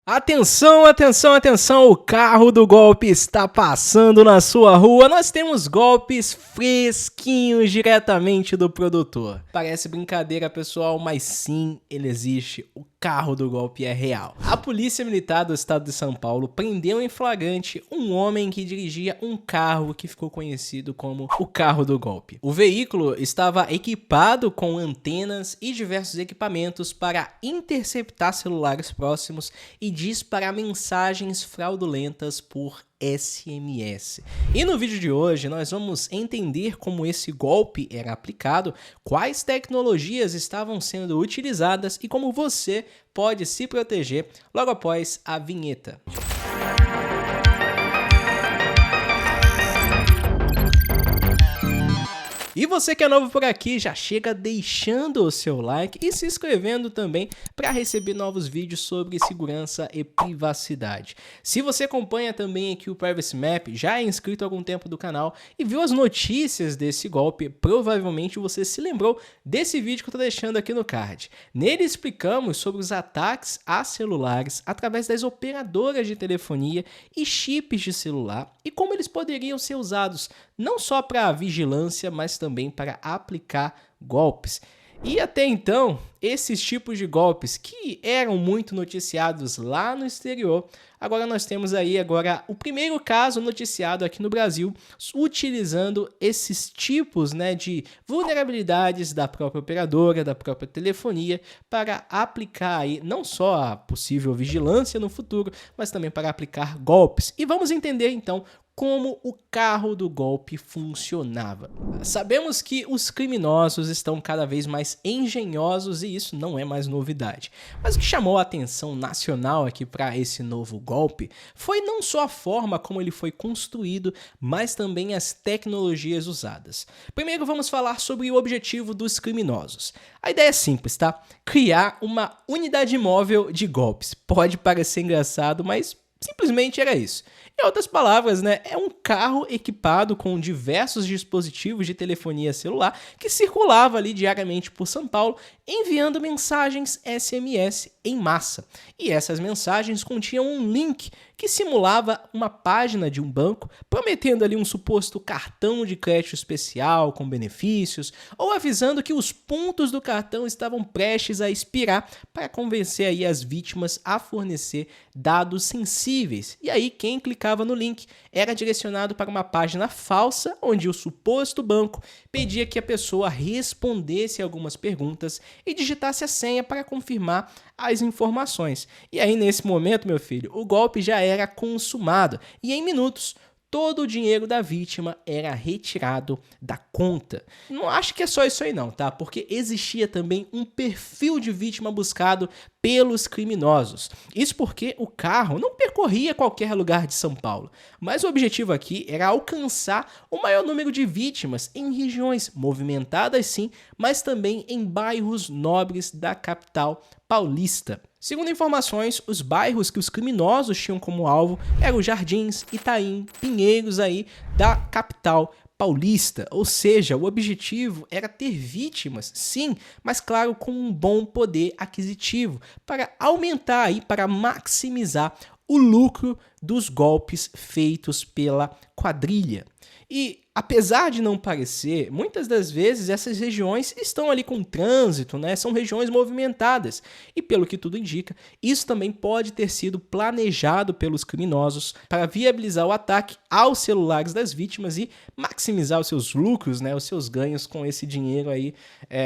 Atenção, atenção, atenção, o carro do golpe está passando na sua rua. Nós temos golpes fresquinhos diretamente do produtor. Parece brincadeira, pessoal, mas sim, ele existe. O carro do golpe é real. A Polícia Militar do Estado de São Paulo prendeu em flagrante um homem que dirigia um carro que ficou conhecido como o carro do golpe. O veículo estava equipado com antenas e diversos equipamentos para interceptar celulares próximos e disparar mensagens fraudulentas por SMS. E no vídeo de hoje nós vamos entender como esse golpe era aplicado, quais tecnologias estavam sendo utilizadas e como você pode se proteger logo após a vinheta. E você que é novo por aqui, já chega deixando o seu like e se inscrevendo também para receber novos vídeos sobre segurança e privacidade. Se você acompanha também aqui o Privacy Map, já é inscrito há algum tempo do canal e viu as notícias desse golpe, provavelmente você se lembrou desse vídeo que eu estou deixando aqui no card. Nele explicamos sobre os ataques a celulares através das operadoras de telefonia e chips de celular e como eles poderiam ser usados não só para vigilância, mas também para aplicar golpes. E até então, esses tipos de golpes que eram muito noticiados lá no exterior, agora nós temos aí o primeiro caso noticiado aqui no Brasil, utilizando esses tipos, de vulnerabilidades da própria operadora, da própria telefonia, para aplicar aí não só a possível vigilância no futuro, mas também para aplicar golpes. E vamos entender então como o carro do golpe funcionava. Sabemos que os criminosos estão cada vez mais engenhosos e isso não é mais novidade. Mas o que chamou a atenção nacional aqui para esse novo golpe foi não só a forma como ele foi construído, mas também as tecnologias usadas. Primeiro vamos falar sobre o objetivo dos criminosos. A ideia é simples, tá? Criar uma unidade móvel de golpes. Pode parecer engraçado, mas simplesmente era isso. Em outras palavras, é um carro equipado com diversos dispositivos de telefonia celular que circulava ali diariamente por São Paulo, enviando mensagens SMS em massa. E essas mensagens continham um link que simulava uma página de um banco, prometendo ali um suposto cartão de crédito especial com benefícios, ou avisando que os pontos do cartão estavam prestes a expirar para convencer aí as vítimas a fornecer dados sensíveis. E aí quem clicava no link era direcionado para uma página falsa, onde o suposto banco pedia que a pessoa respondesse algumas perguntas e digitasse a senha para confirmar as informações. E aí nesse momento, meu filho, o golpe já era consumado e em minutos todo o dinheiro da vítima era retirado da conta. Não acho que é só isso aí não, tá? Porque existia também um perfil de vítima buscado pelos criminosos. Isso porque o carro não percorria qualquer lugar de São Paulo, mas o objetivo aqui era alcançar o maior número de vítimas em regiões movimentadas sim, mas também em bairros nobres da capital paulista. Segundo informações, os bairros que os criminosos tinham como alvo eram Jardins, Itaim, Pinheiros aí da capital paulista, ou seja, o objetivo era ter vítimas, sim, mas claro, com um bom poder aquisitivo, para aumentar aí, para maximizar o lucro dos golpes feitos pela quadrilha. E apesar de não parecer, muitas das vezes essas regiões estão ali com trânsito, são regiões movimentadas. E pelo que tudo indica, isso também pode ter sido planejado pelos criminosos para viabilizar o ataque aos celulares das vítimas e maximizar os seus lucros, os seus ganhos com esse dinheiro aí,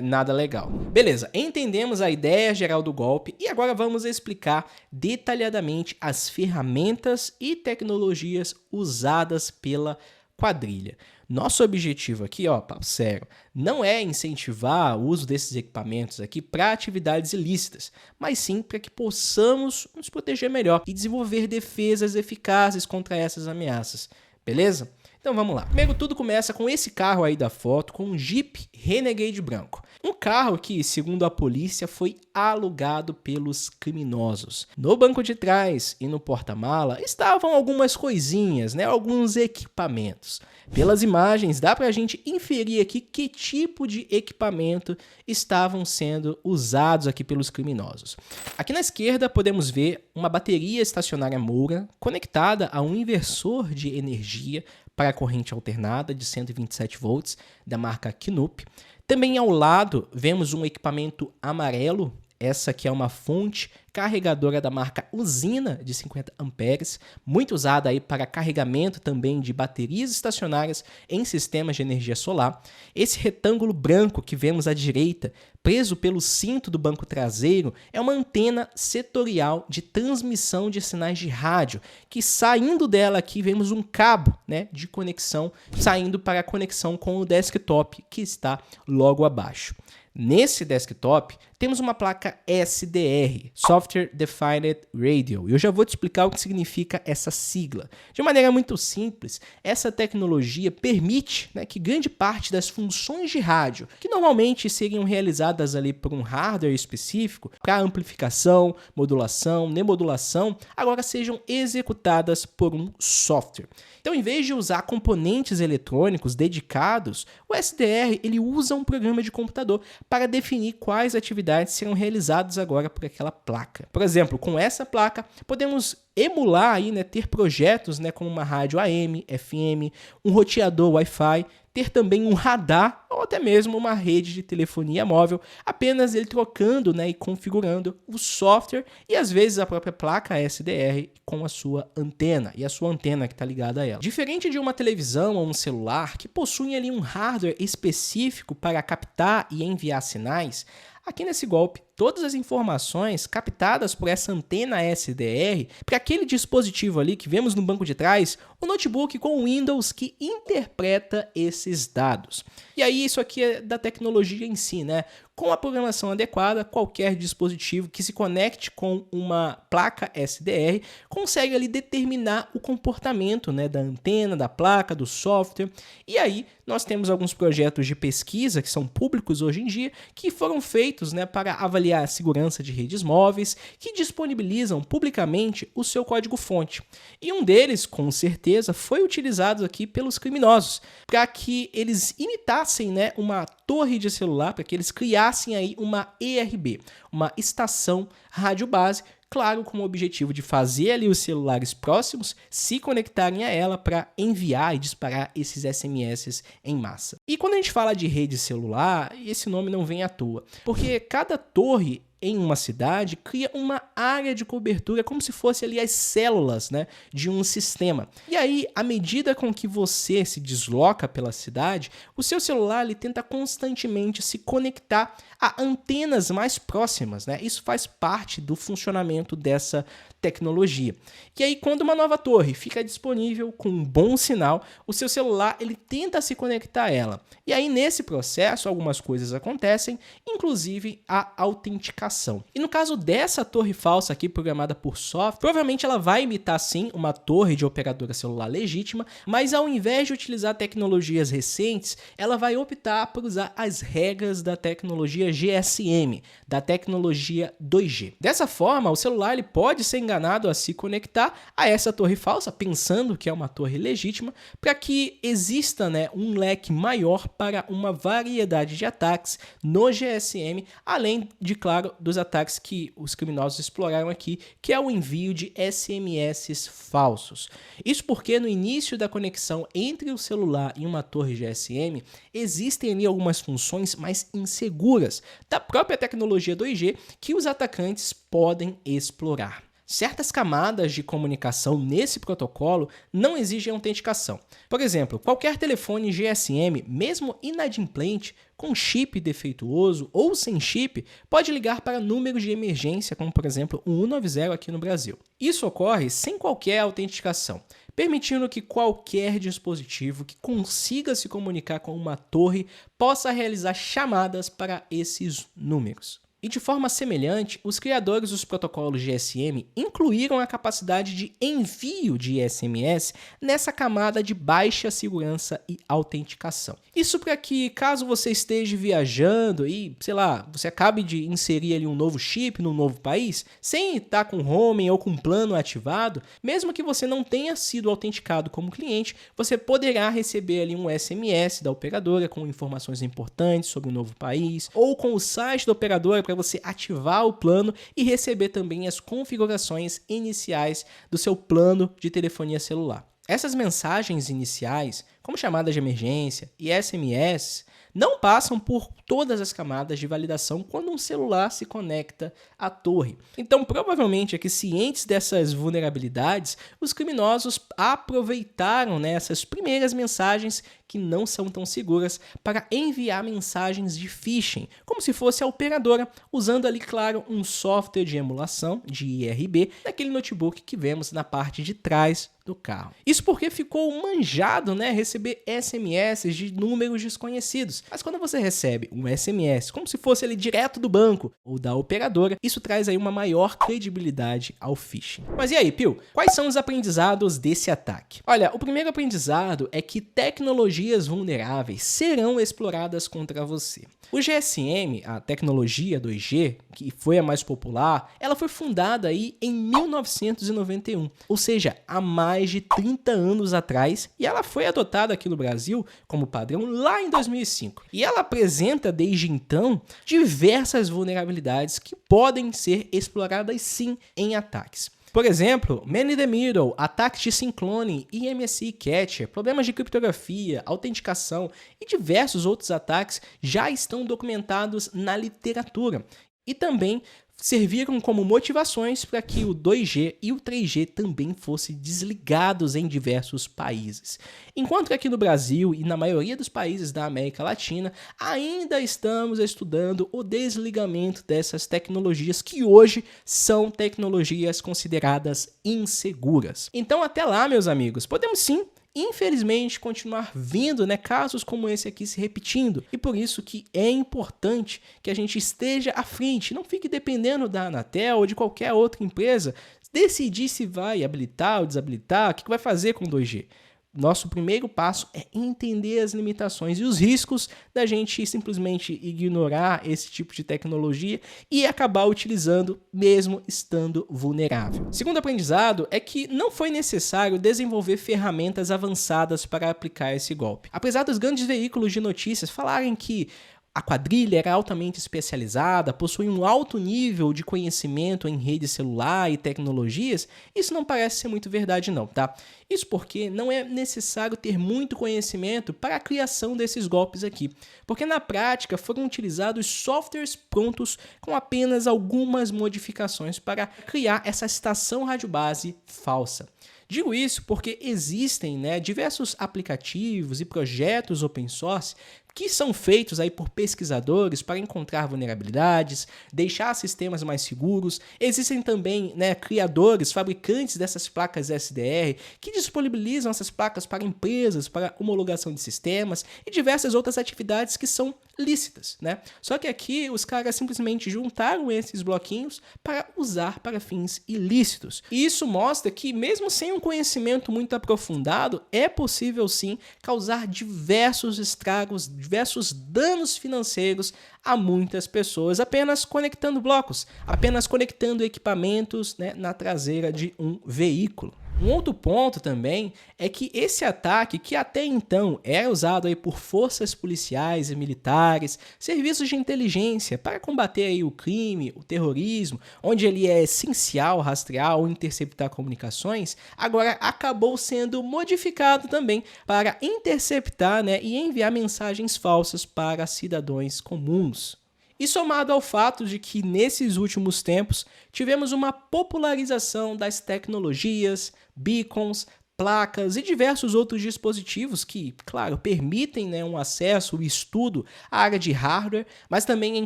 nada legal. Beleza, entendemos a ideia geral do golpe e agora vamos explicar detalhadamente as ferramentas e tecnologias usadas pela quadrilha. Nosso objetivo aqui, papo sério, não é incentivar o uso desses equipamentos aqui para atividades ilícitas, mas sim para que possamos nos proteger melhor e desenvolver defesas eficazes contra essas ameaças, beleza? Então vamos lá. Primeiro tudo começa com esse carro aí da foto, com um Jeep Renegade branco. Um carro que, segundo a polícia, foi alugado pelos criminosos. No banco de trás e no porta-mala estavam algumas coisinhas, né? Alguns equipamentos. Pelas imagens, dá pra gente inferir aqui que tipo de equipamento estavam sendo usados aqui pelos criminosos. Aqui na esquerda podemos ver uma bateria estacionária Moura conectada a um inversor de energia para a corrente alternada de 127 volts da marca Knup. Também ao lado vemos um equipamento amarelo, essa aqui é uma fonte carregadora da marca Usina de 50 amperes, muito usada aí para carregamento também de baterias estacionárias em sistemas de energia solar. Esse retângulo branco que vemos à direita, preso pelo cinto do banco traseiro, é uma antena setorial de transmissão de sinais de rádio, que saindo dela aqui vemos um cabo, né, de conexão, saindo para a conexão com o desktop que está logo abaixo. Nesse desktop, temos uma placa SDR, Software Defined Radio, e eu já vou te explicar o que significa essa sigla. De maneira muito simples, essa tecnologia permite, né, que grande parte das funções de rádio, que normalmente seriam realizadas ali por um hardware específico, para amplificação, modulação, demodulação, agora sejam executadas por um software. Então, em vez de usar componentes eletrônicos dedicados, o SDR ele usa um programa de computador para definir quais atividades serão realizadas agora por aquela placa. Por exemplo, com essa placa, podemos emular aí, né, ter projetos, né, como uma rádio AM, FM, um roteador Wi-Fi, ter também um radar ou até mesmo uma rede de telefonia móvel, apenas ele trocando, né, e configurando o software e às vezes a própria placa SDR com a sua antena e a sua antena que está ligada a ela. Diferente de uma televisão ou um celular que possuem ali um hardware específico para captar e enviar sinais, aqui nesse golpe, todas as informações captadas por essa antena SDR, para aquele dispositivo ali que vemos no banco de trás, o notebook com Windows que interpreta esses dados. E aí isso aqui é da tecnologia em si, né? Com a programação adequada, qualquer dispositivo que se conecte com uma placa SDR consegue ali determinar o comportamento, né, da antena, da placa, do software. E aí nós temos alguns projetos de pesquisa que são públicos hoje em dia, que foram feitos, né, para avaliar a segurança de redes móveis, que disponibilizam publicamente o seu código-fonte. E um deles, com certeza, foi utilizado aqui pelos criminosos, para que eles imitassem, né, uma torre de celular, para que eles criassem aí uma ERB, uma estação rádio base, claro, com o objetivo de fazer ali os celulares próximos se conectarem a ela para enviar e disparar esses SMS em massa. E quando a gente fala de rede celular, esse nome não vem à toa, porque cada torre em uma cidade cria uma área de cobertura como se fosse ali as células, né, de um sistema. E aí, à medida com que você se desloca pela cidade, o seu celular ele tenta constantemente se conectar a antenas mais próximas, né? Isso faz parte do funcionamento dessa tecnologia. E aí, quando uma nova torre fica disponível com um bom sinal, o seu celular ele tenta se conectar a ela. E aí, nesse processo, algumas coisas acontecem, inclusive a autenticação. E no caso dessa torre falsa aqui, programada por software, provavelmente ela vai imitar sim uma torre de operadora celular legítima, mas ao invés de utilizar tecnologias recentes, ela vai optar por usar as regras da tecnologia GSM, da tecnologia 2G. Dessa forma, o celular ele pode ser enganado a se conectar a essa torre falsa, pensando que é uma torre legítima, para que exista, né, um leque maior para uma variedade de ataques no GSM, além de, claro, dos ataques que os criminosos exploraram aqui, que é o envio de SMS falsos. Isso porque no início da conexão entre o celular e uma torre GSM, existem ali algumas funções mais inseguras da própria tecnologia 2G que os atacantes podem explorar. Certas camadas de comunicação nesse protocolo não exigem autenticação. Por exemplo, qualquer telefone GSM, mesmo inadimplente, com chip defeituoso ou sem chip, pode ligar para números de emergência, como por exemplo o 190 aqui no Brasil. Isso ocorre sem qualquer autenticação, permitindo que qualquer dispositivo que consiga se comunicar com uma torre possa realizar chamadas para esses números. E de forma semelhante, os criadores dos protocolos GSM incluíram a capacidade de envio de SMS nessa camada de baixa segurança e autenticação. Isso para que, caso você esteja viajando e, sei lá, você acabe de inserir ali um novo chip num novo país, sem estar com roaming ou com plano ativado, mesmo que você não tenha sido autenticado como cliente, você poderá receber ali um SMS da operadora com informações importantes sobre o novo país, ou com o site da operadora para você ativar o plano e receber também as configurações iniciais do seu plano de telefonia celular. Essas mensagens iniciais, como chamadas de emergência e SMS, não passam por todas as camadas de validação quando um celular se conecta à torre. Então, provavelmente, aqui, cientes dessas vulnerabilidades, os criminosos aproveitaram essas primeiras mensagens que não são tão seguras para enviar mensagens de phishing, como se fosse a operadora, usando ali, claro, um software de emulação, de IRB, naquele notebook que vemos na parte de trás do carro. Isso porque ficou manjado, receber SMS de números desconhecidos. Mas quando você recebe um SMS como se fosse ali direto do banco ou da operadora, isso traz aí uma maior credibilidade ao phishing. Mas e aí, Pio? Quais são os aprendizados desse ataque? Olha, o primeiro aprendizado é que tecnologias vulneráveis serão exploradas contra você. O GSM, a tecnologia 2G, que foi a mais popular, ela foi fundada aí em 1991, ou seja, há mais de 30 anos atrás, e ela foi adotada aqui no Brasil como padrão lá em 2005. E ela apresenta desde então diversas vulnerabilidades que podem ser exploradas sim em ataques. Por exemplo, Man in the Middle, ataques de syncloning, IMSI Catcher, problemas de criptografia, autenticação e diversos outros ataques já estão documentados na literatura. E também serviram como motivações para que o 2G e o 3G também fossem desligados em diversos países. Enquanto que aqui no Brasil e na maioria dos países da América Latina, ainda estamos estudando o desligamento dessas tecnologias que hoje são tecnologias consideradas inseguras. Então até lá, meus amigos, podemos sim, infelizmente, continuar vendo casos como esse aqui se repetindo. E por isso que é importante que a gente esteja à frente, não fique dependendo da Anatel ou de qualquer outra empresa decidir se vai habilitar ou desabilitar, o que vai fazer com o 2G. Nosso primeiro passo é entender as limitações e os riscos da gente simplesmente ignorar esse tipo de tecnologia e acabar utilizando mesmo estando vulnerável. Segundo aprendizado é que não foi necessário desenvolver ferramentas avançadas para aplicar esse golpe. Apesar dos grandes veículos de notícias falarem que a quadrilha era altamente especializada, possui um alto nível de conhecimento em rede celular e tecnologias, isso não parece ser muito verdade não, tá? Isso porque não é necessário ter muito conhecimento para a criação desses golpes aqui, porque na prática foram utilizados softwares prontos com apenas algumas modificações para criar essa estação radiobase falsa. Digo isso porque existem diversos aplicativos e projetos open source que são feitos aí por pesquisadores para encontrar vulnerabilidades, deixar sistemas mais seguros. Existem também criadores, fabricantes dessas placas SDR que disponibilizam essas placas para empresas, para homologação de sistemas e diversas outras atividades que são lícitas, Só que aqui os caras simplesmente juntaram esses bloquinhos para usar para fins ilícitos. E isso mostra que mesmo sem um conhecimento muito aprofundado, é possível sim causar diversos estragos, diversos danos financeiros a muitas pessoas apenas conectando blocos, apenas conectando equipamentos na traseira de um veículo. Um outro ponto também é que esse ataque, que até então era usado aí por forças policiais e militares, serviços de inteligência para combater aí o crime, o terrorismo, onde ele é essencial rastrear ou interceptar comunicações, agora acabou sendo modificado também para interceptar e enviar mensagens falsas para cidadãos comuns. E somado ao fato de que nesses últimos tempos tivemos uma popularização das tecnologias, beacons, placas e diversos outros dispositivos que, claro, permitem um acesso e estudo à área de hardware, mas também em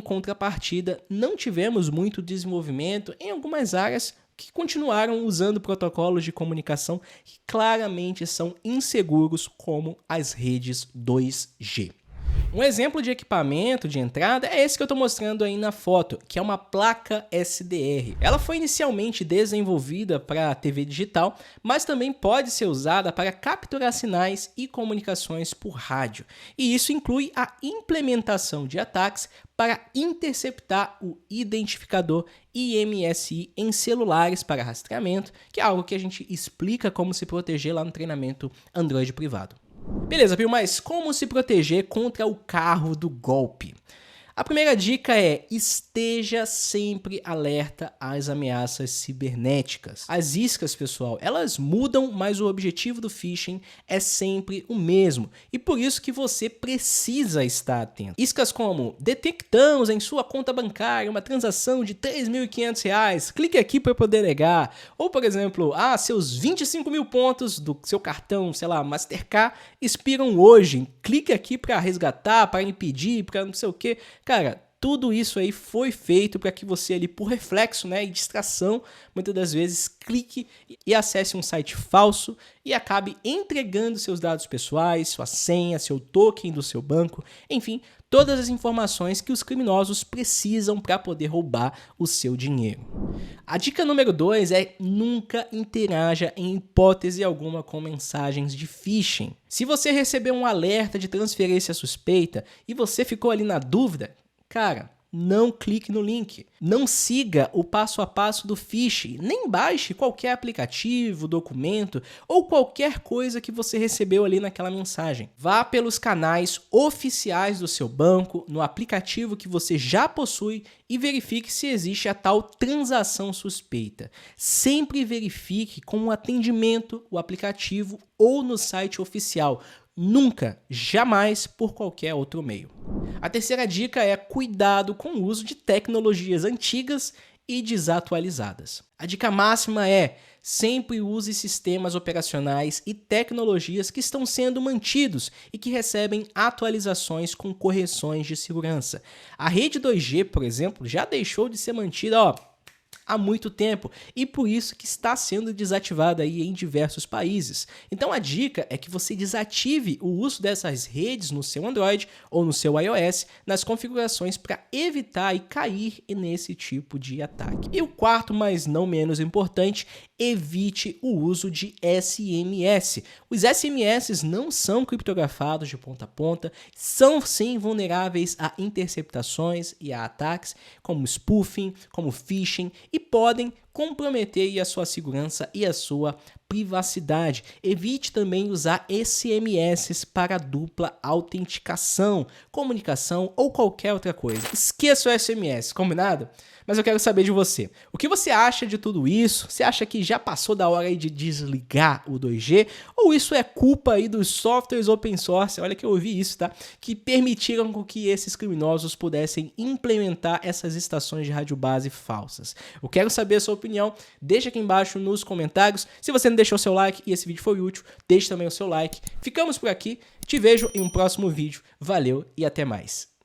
contrapartida não tivemos muito desenvolvimento em algumas áreas que continuaram usando protocolos de comunicação que claramente são inseguros, como as redes 2G. Um exemplo de equipamento de entrada é esse que eu estou mostrando aí na foto, que é uma placa SDR. Ela foi inicialmente desenvolvida para TV digital, mas também pode ser usada para capturar sinais e comunicações por rádio. E isso inclui a implementação de ataques para interceptar o identificador IMSI em celulares para rastreamento, que é algo que a gente explica como se proteger lá no treinamento Android privado. Beleza, Pio, mas como se proteger contra o carro do golpe? A primeira dica é: esteja sempre alerta às ameaças cibernéticas. As iscas, pessoal, elas mudam, mas o objetivo do phishing é sempre o mesmo. E por isso que você precisa estar atento. Iscas como: detectamos em sua conta bancária uma transação de R$ 3.500, clique aqui para poder negar. Ou, por exemplo, seus 25 mil pontos do seu cartão, sei lá, Mastercard, expiram hoje. Clique aqui para resgatar, para impedir, para não sei o quê. Cara, tudo isso aí foi feito para que você ali, por reflexo, né, e distração, muitas das vezes clique e acesse um site falso e acabe entregando seus dados pessoais, sua senha, seu token do seu banco, enfim, todas as informações que os criminosos precisam para poder roubar o seu dinheiro. A dica número 2 é: nunca interaja em hipótese alguma com mensagens de phishing. Se você receber um alerta de transferência suspeita e você ficou ali na dúvida, cara, não clique no link, não siga o passo a passo do phishing, nem baixe qualquer aplicativo, documento ou qualquer coisa que você recebeu ali naquela mensagem. Vá pelos canais oficiais do seu banco, no aplicativo que você já possui e verifique se existe a tal transação suspeita. Sempre verifique com o atendimento, o aplicativo ou no site oficial. Nunca, jamais por qualquer outro meio. A terceira dica é: cuidado com o uso de tecnologias antigas e desatualizadas. A dica máxima é: sempre use sistemas operacionais e tecnologias que estão sendo mantidos e que recebem atualizações com correções de segurança. A rede 2G, por exemplo, já deixou de ser mantida, há muito tempo, e por isso que está sendo desativada aí em diversos países. Então a dica é que você desative o uso dessas redes no seu Android ou no seu iOS nas configurações para evitar e cair nesse tipo de ataque. E o quarto, mas não menos importante, evite o uso de SMS. Os SMS não são criptografados de ponta a ponta, são sim vulneráveis a interceptações e a ataques como spoofing, como phishing, e podem comprometer a sua segurança e a sua privacidade. Evite também usar SMS para dupla autenticação, comunicação ou qualquer outra coisa. Esqueça o SMS, combinado? Mas eu quero saber de você. O que você acha de tudo isso? Você acha que já passou da hora aí de desligar o 2G? Ou isso é culpa aí dos softwares open source, olha que eu ouvi isso, tá? Que permitiram com que esses criminosos pudessem implementar essas estações de rádio base falsas. Eu quero saber a sua opinião, deixa aqui embaixo nos comentários. Se você não deixou seu like e esse vídeo foi útil, deixe também o seu like. Ficamos por aqui, te vejo em um próximo vídeo. Valeu e até mais.